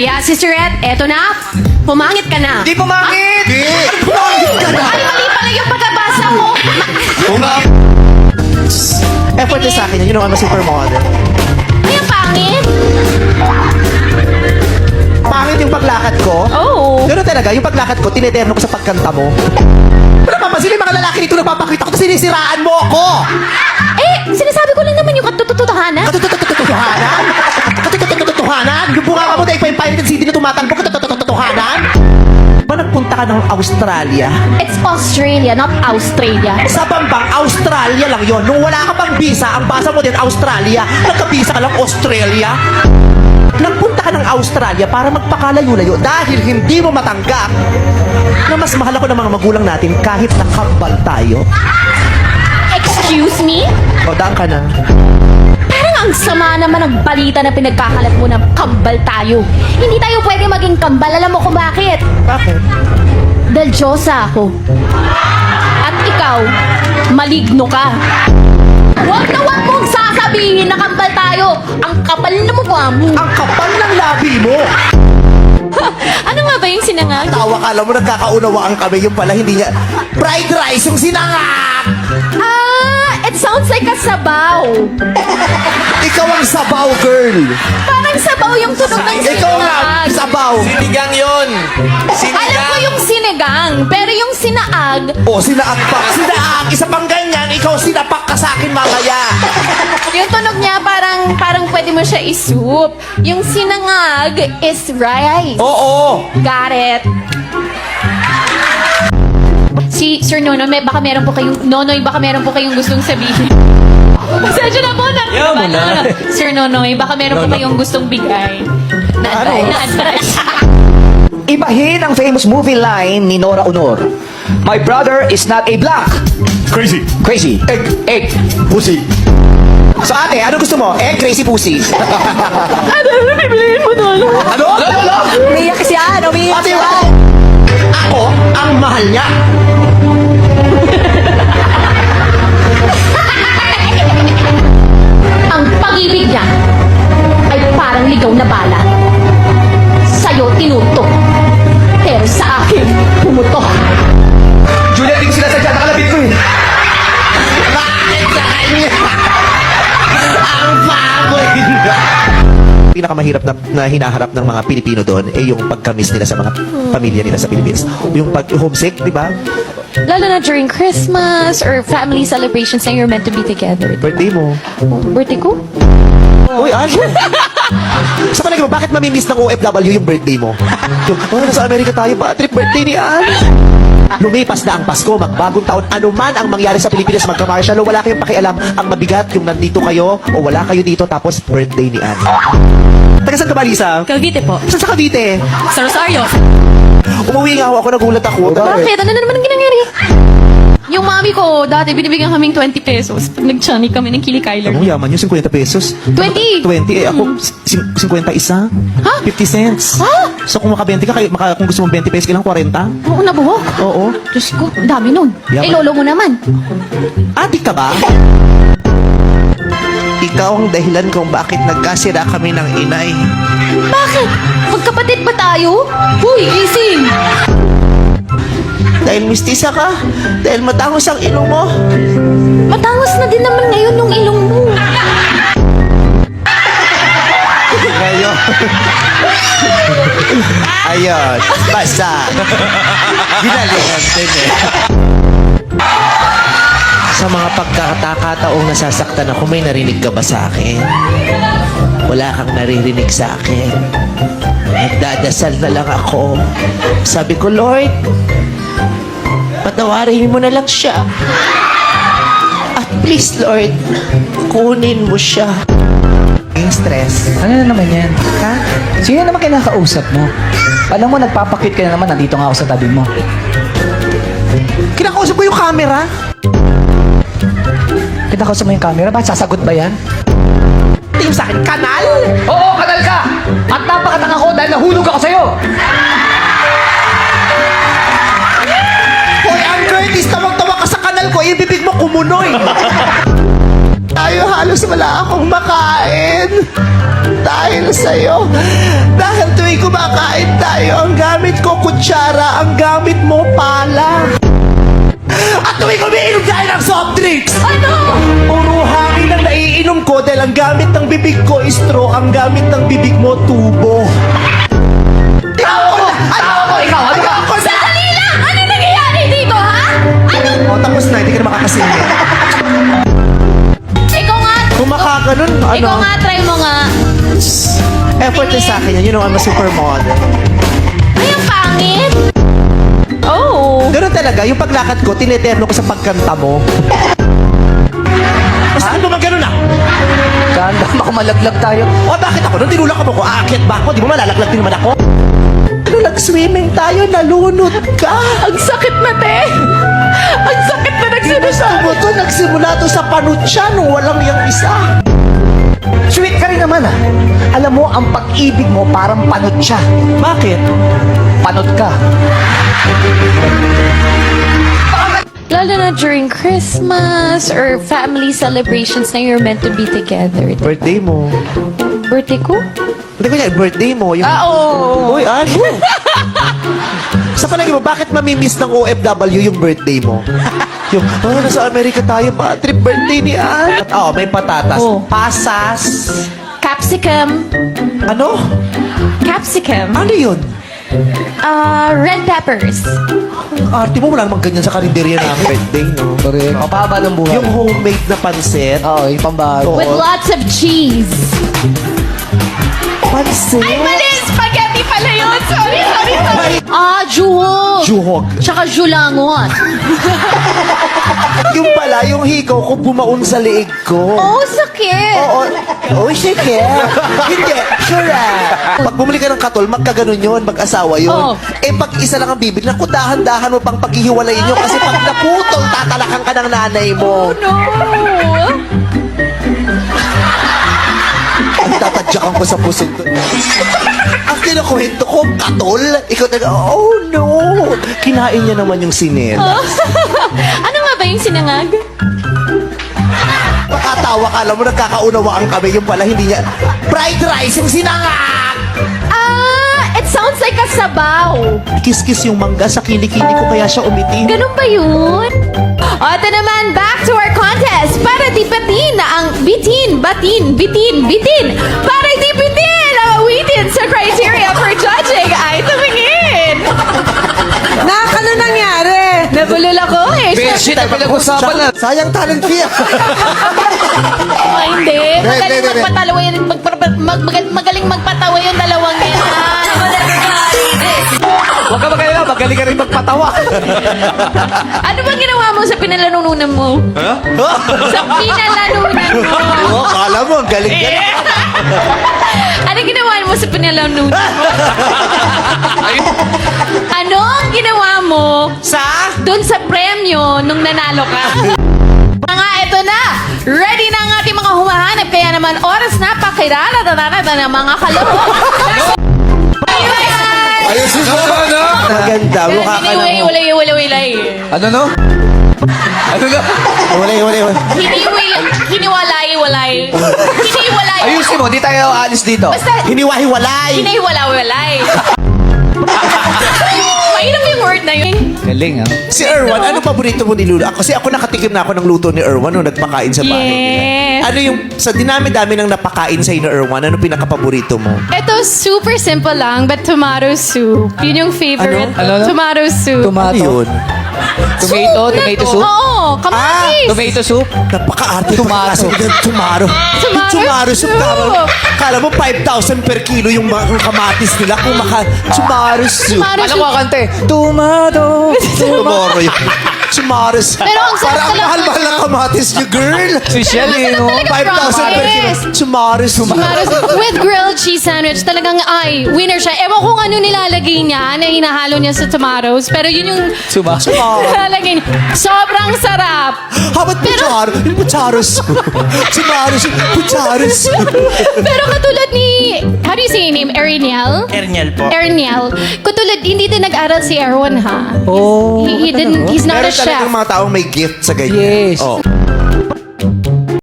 Kaya, Sister Ed, eto na. Pumangit ka na. Di pumangit! Pumangit ka na! Ay, mali pala yung pagkabasa mo. Effort na sa akin yan. You know, I'm a supermodel. Ay, ang pangit. Pangit yung paglakad ko. Oo. Pero talaga, yung paglakad ko, tineterno ko sa pagkanta mo. Pero napapansin yung mga lalaki dito nagpapakita ko, tapos sinisiraan mo ako! Eh, sinasabi ko lang naman yung katotohanan. Katototototohanan? Katototototohanan? Yung bunga mo dahil pa yung Pirated City na tumatalbo, katotototohanan? Ba nagpunta ka ng Australia? It's Australia, not Australia. Sa Bambang, Australia lang yon. Nung wala ka pang visa, ang basa mo din Australia, nagka-visa ka lang Australia. Nagpunta ka ng Australia para magpakalayo-layo dahil hindi mo matanggap na mas mahal ako ng mga magulang natin kahit nakabal tayo. Excuse me? O, daan ka na. Parang ang sama naman ng balita na pinagkakalat mo ng kambal tayo. Hindi tayo pwede maging kambal. Alam mo kung bakit? Bakit? Dahil Diyosa ako. At ikaw, maligno ka. Huwag na huwag mong sasabihin na kambal tayo. Ang kapal na mukha mo. Ang kapal ng labi mo! Ano nga ba yung sinangag? Tawa ka, alam mo, nagkakaunawaan kami. Yung pala, hindi niya... Fried rice yung sinangak! It sounds like a sabaw. Ikaw ang sabaw, girl! Parang sabaw yung tunog ng Ikaw nga, sinangag. sabaw! Sinigang yun! Alam ko yung sinigang, pero yung sinaag, O, sinaak pa. Sinaak! Isa pang ganyan, ikaw sinapak ka sa akin mamaya. yung tunog niya parang pwede mo siya isup. Yung sinangag is rice. Oo! Got it. Si Sir Nonoy, baka meron po kayong gustong sabihin. Pasensya na po na. Yaw mo na. Sir Nonoy, baka meron po kayong gustong bigay. Na advice. Ibahin ang famous movie line ni Nora Honor. My brother is not a black. Crazy. Crazy. Egg. Pussy. So ate, ano gusto mo? Crazy pussy. Ano bibiliin mo doon? Ano? Umiyak siya, umiyak Ate, ako ang mahal niya. Ang pag-ibig niya ay parang ligaw na bala. Sa'yo tinutok. Pero sa akin, pumutok. Juliet, hindi ko sinasadya. Nakalabit ko eh. Bakit sa kanya? Ang baboy. Pinakamahirap na hinaharap ng mga Pilipino doon ay yung pagka-miss nila sa mga pamilya nila sa Pilipinas. Yung pag-homesick, di ba? Lalo na during Christmas or family celebrations na you're meant to be together. Birthday mo. Birthday ko? Uy, Ann! Sa palagi mo, bakit mamimiss ng OFW yung birthday mo? Yung, nasa Amerika tayo, ba trip birthday ni Ann? Lumipas na ang Pasko, magbagong taon, anuman ang mangyari sa Pilipinas, magka-martial law, wala kayong pakialam. Ang mabigat, yung nandito kayo o wala kayo dito, tapos birthday ni Ann. Taga saan ka ba, Lisa? Cavite po. Saan sa Cavite? Sa Rosario. Umuwi nga ako, nagulat ako. Bakit? Ano na naman ang ginangyari? Yung mami ko, dati binibigyan kaming 20 pesos. Pag nag-chani kami ng Kili Kyler. Ano, yaman yun, 50 pesos. 20! 20, ako, 51. Ha? 50 cents. Ha? So kung maka-20 ka, kung gusto mong 20 pesos, kailangan 40? Oo, nabuhok. Oo. Diyos ko, dami nun. Yaman. Eh, lolo mo naman. Adik ka ba? Ikaw ang dahilan kung bakit nagkasira kami ng inay. Bakit? Magkapatid ba tayo? Huy, gising! Dahil mistisa ka? Dahil matangos ang ilong mo? Matangos na din naman ngayon yung ilong mo. Ngayon. Ayun. Basta. Ginalingan din eh. Sa mga pagkakataong nasasaktan ako, may narinig ka ba sa akin? Wala kang naririnig sa akin. Nagdadasal na lang ako. Sabi ko, Lord, patawarin mo na lang siya. At please, Lord, kunin mo siya. Yung stress. Ano na naman yan? Ha? Sino naman kinakausap mo? Alam mo, nagpapakit ka na naman. Nandito nga ako sa tabi mo. Kinakausap ko yung camera. Kinakausap mo yung camera? Bakit sasagot ba yan? Tingin sa akin, kanal? Oo, kanal ka! At napakatanga ko dahil nahulog ako sa'yo! Hoy, ang Curtis, tawag-tawa ka sa kanal ko, yung bibig mo kumunoy. Tayo halos wala akong makain. Dahil sa'yo. Dahil tuwing tayo. Ang gamit ko, kutsara. Ang gamit mo, pala. At tuwing umiinom tayo ng soft drinks. Ano? Puro hangin ang naiinom ko dahil ang gamit ng bibig ko is straw. Ang gamit ng bibig mo, tubo. Ikaw! Sandali lang! Ano nangyayari dito, ha? Ano? O, tapos na. Hindi ka na makakasingit. Ikaw nga, Kung makaganon, ikaw nga, try mo nga. effort na sa akin yan. You know, I'm a supermodel. Ay, ang pangit. Oh. Ganun talaga, yung paglakad ko, tineterno ko sa pagkanta mo. Basta ano ba ganun ah? Kanda, baka malaglag tayo. O bakit ako? Nung tinulak mo ko, aakyat ba ako? Di ba malalaglag din naman ako? Ano, nag-swimming tayo, nalunod ka. Ang sakit na, te. Ang sakit na Sinasabi mo to, nagsimula to sa panutya nung walang yung isa. Sweet ka rin naman ah. Alam mo, ang pag-ibig mo parang panot siya. Bakit? Panot ka. Lalo na during Christmas or family celebrations na you're meant to be together. Birthday mo. Birthday ko? Hindi ko yan, birthday mo. Yung... Oo. Uy, ano? Sa palagi mo, bakit mamimiss ng OFW yung birthday mo? Yung, nasa Amerika tayo, pa trip birthday ni Ann. At may patatas. Oh. Pasas. Capsicum. Ano? Capsicum. Ano yun? Red peppers. Arte mo, wala namang ganyan sa karinderya ng birthday, no? Correct. Mapaba ng buhay. Yung homemade na pansit. Oo, yung pambago. With lots of cheese. Pansit? Ay, mali! Spaghetti pala yun! Sorry. Juhog. Juhog. Tsaka julangot. Yung pala, yung higaw ko bumaon sa leeg ko. Oh, sakit. Oo. Oh, sige. Hindi. Sure. Pag bumili ka ng katol, magkaganon yun, mag-asawa yun. Oo. Eh, pag isa lang ang bibig, naku, dahan-dahan mo pang paghihiwalayin nyo kasi pag naputol, tatalakan ka ng nanay mo. No. Ang tatadyakan ko sa puso ko. Ang kinukwento ko, katol. Ikaw talaga, oh no. Kinain niya naman yung sinela. Ano nga ba yung sinangag? Makatawa ka, alam mo, nagkakaunawaan kami. Yung pala, hindi niya. Fried rice yung sinangag! It sounds like a sabaw. Kiss-kiss yung mangga sa kilikili ko kaya siya umitim. Ganun ba yun? O, ito naman, back to our contest. Para di patin na ang bitin. Para di bitin ang awitin sa criteria for judging ay tumingin. Ano nangyari? Nabulol ako eh. Bedsheet na pinag-usapan na. Sayang talent fee. Ay, hindi. Magaling Hindi. magpatawa yun. Magaling magpatawa yung dalawang yan. Huwag ka magalala, magaling ka rin magpatawa. Ano bang ginawa mo sa pinalanunan mo? Sa pinalanunan mo. Oo, kala mo, ang galing ka. Ano ginawa mo sa pinalanunan mo? Ano ang ginawa mo Sa? dun sa premyo nung nanalo ka? Mga ito na! Ready na ang ating mga humahanap. Kaya naman oras na pakilala na mga kaloko. Ayos mo. Maganda, mukha ka na mo. Walay. Ano no? Ano no? Wala. Hiniwalay. Ayusin mo, di tayo aalis dito. Basta, Hiniwahiwalay. hiniwalay. Mahirap yung word na yun. Galing ah. Si Erwan, ano paborito mo ni Lulu? Kasi ako nakatikim na ako ng luto ni Erwan nung nagpakain sa bahay nila. Yes. Ano yung, sa dinami-dami ng napakain sa'yo ni Erwan, ano pinakapaborito mo? Ito, super simple lang, but tomato soup. Yun yung favorite. Ano? Tomato soup. Ano Tomato. yun? Tomato soup? Oo, kamatis. Tomato soup? Napaka-arte Tomato. Tomaro. Tomato soup. soup. Kala mo 5,000 per kilo yung mga kamatis nila kung tomaro soup. Tomato Paano soup. ko kante? Tomato. Tomorrow yun. Tomaro soup. Pero ang sarap Parang talaga. mahal-mahal ng kamatis niyo, girl. Social eh, no? 5,000 per kilo. Yes. Tomaro soup. Tomato soup with grilled cheese sandwich. Talagang, winner siya. Ewan kung ano nilalagay niya na hinahalo niya sa tomatoes. Pero yun yung nilalagay niya. Sobrang sarap. How about pucharo? Yung pucharo soup. Tomaro soup. Pucharo soup. Pero katulad ni, how do you say your name? Erniel? Erniel po. Erniel. Katulad, hindi din nag-aral si Erwan, ha? Oh. He's not a Meron chef. talagang mga taong may gift sa ganyan. Yes. Oh.